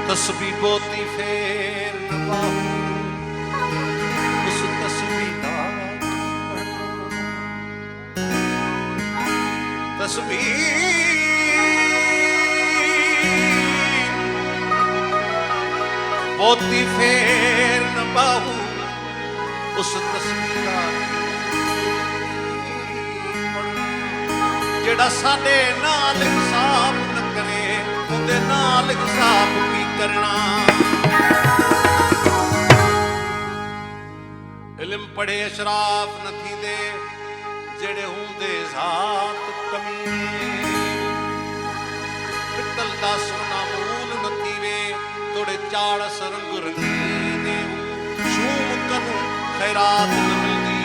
तस्बी बोती फेर न पाऊं उस तस्बी का तस्बी बोती फेर न पाऊं उस तस्बी का जेड़ा साडे नाल इंसाफ न करे उहदे नाल इंसाफ की करना। इल्म पढ़े अशराफ न थींदे जेड़े हुंदे ज़ात कमीने। पित्तल दा सोना मूल न थीवे तोड़े चाड़स रंग रंगीने। शूम कनू खैरात न मिलदी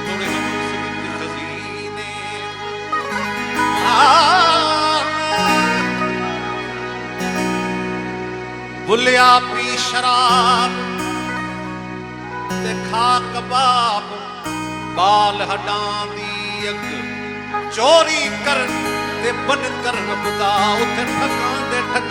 तोड़े हमस विच खजीने। बुलिया पी शराब ते खा कबाब बाल हड्डां दी अग चोरी कर ते बन कर खुदा उथे ठगां दे ठग